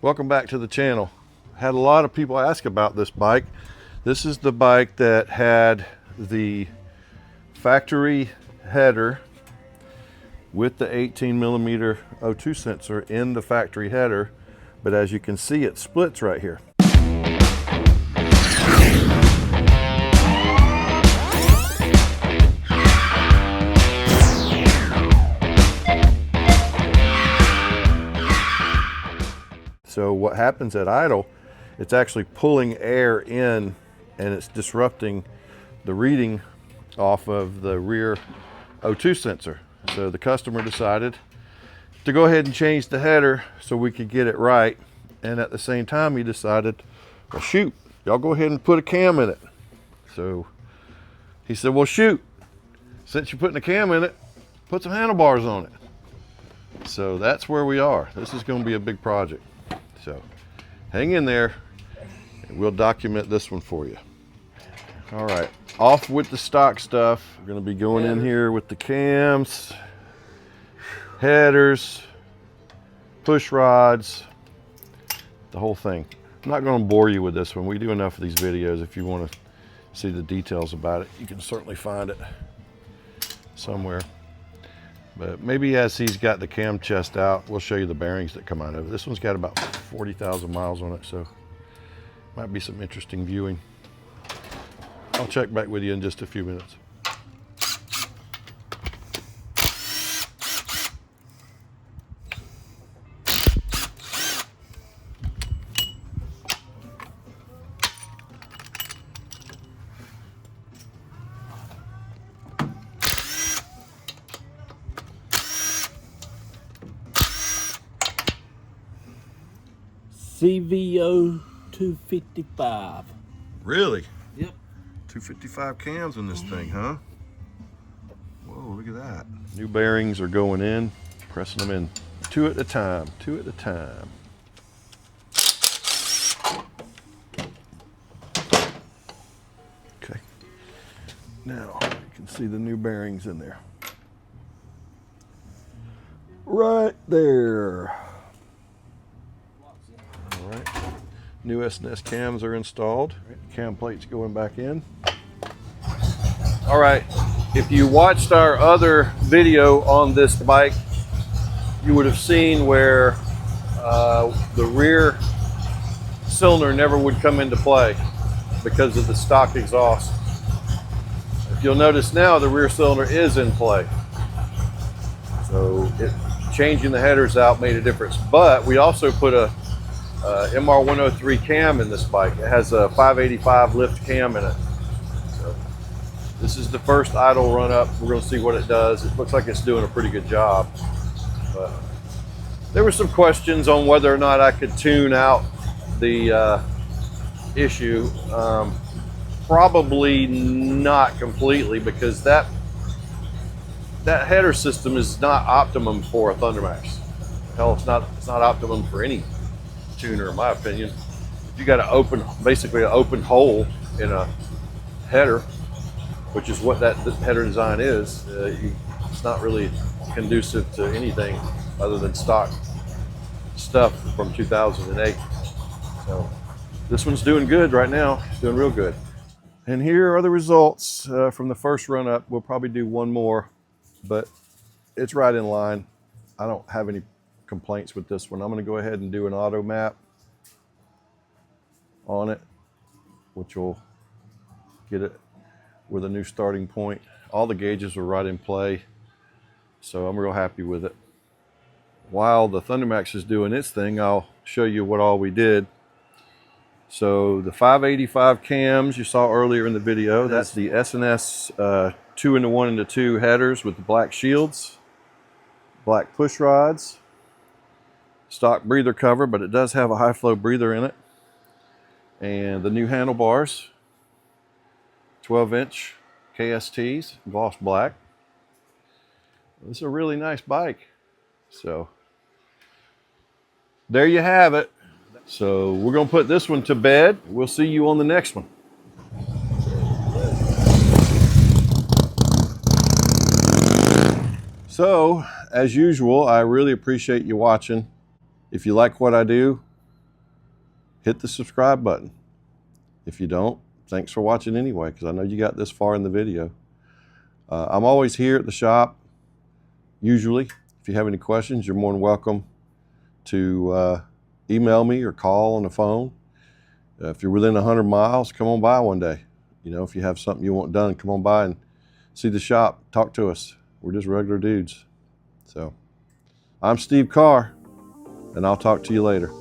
Welcome back to the channel. Had a lot of people ask about this bike. This is the bike that had the factory header with the 18mm O2 sensor in the factory header, but as you can see, it splits right here. So what happens at idle, it's actually pulling air in and it's disrupting the reading off of the rear O2 sensor. So the customer decided to go ahead and change the header so we could get it right. And at the same time, he decided, well, shoot, y'all go ahead and put a cam in it. So he said, well, shoot, since you're putting a cam in it, put some handlebars on it. So that's where we are. This is going to be a big project. So hang in there and we'll document this one for you. All right, off with the stock stuff. We're going to be going in here with the cams, headers, push rods, the whole thing. I'm not going to bore you with this one. We do enough of these videos. If you want to see the details about it, you can certainly find it somewhere. But maybe as he's got the cam chest out, we'll show you the bearings that come out of it. This one's got about 40,000 miles on it, so might be some interesting viewing. I'll check back with you in just a few minutes. CVO 255. Really? Yep. 255 cams in this thing, huh? Whoa, look at that. New bearings are going in, pressing them in two at a time, two at a time. Okay. Now you can see the new bearings in there. Right there. All right. New S&S cams are installed. Cam plates going back in. All right, if you watched our other video on this bike, you would have seen where the rear cylinder never would come into play because of the stock exhaust. If you'll notice now, the rear cylinder is in play. So changing the headers out made a difference. But we also put a MR103 cam in this bike. It has a 585 lift cam in it. So this is the first idle run up. We're going to see what it does. It looks like it's doing a pretty good job. But there were some questions on whether or not I could tune out the issue. Probably not completely, because that header system is not optimum for a Thundermax. Hell, it's not optimum for any tuner, in my opinion. If you got basically an open hole in a header, which is what that header design is, it's not really conducive to anything other than stock stuff from 2008. So this one's doing good right now. It's doing real good. And here are the results from the first run up. We'll probably do one more, but it's right in line. I don't have any complaints with this one. I'm going to go ahead and do an auto map on it, which will get it with a new starting point. All the gauges are right in play, so I'm real happy with it. While the Thundermax is doing its thing, I'll show you what all we did. So the 585 cams you saw earlier in the video, that's the S&S 2-in-1-in-2 headers with the black shields, black push rods, stock breather cover, but it does have a high flow breather in it. And the new handlebars, 12-inch KSTs, gloss black. This is a really nice bike. So there you have it. So we're going to put this one to bed. We'll see you on the next one. So as usual, I really appreciate you watching. If you like what I do, hit the subscribe button. If you don't, thanks for watching anyway, because I know you got this far in the video. I'm always here at the shop, usually. If you have any questions, you're more than welcome to email me or call on the phone. If you're within 100 miles, come on by one day. You know, if you have something you want done, come on by and see the shop, talk to us. We're just regular dudes. So, I'm Steve Carr, and I'll talk to you later.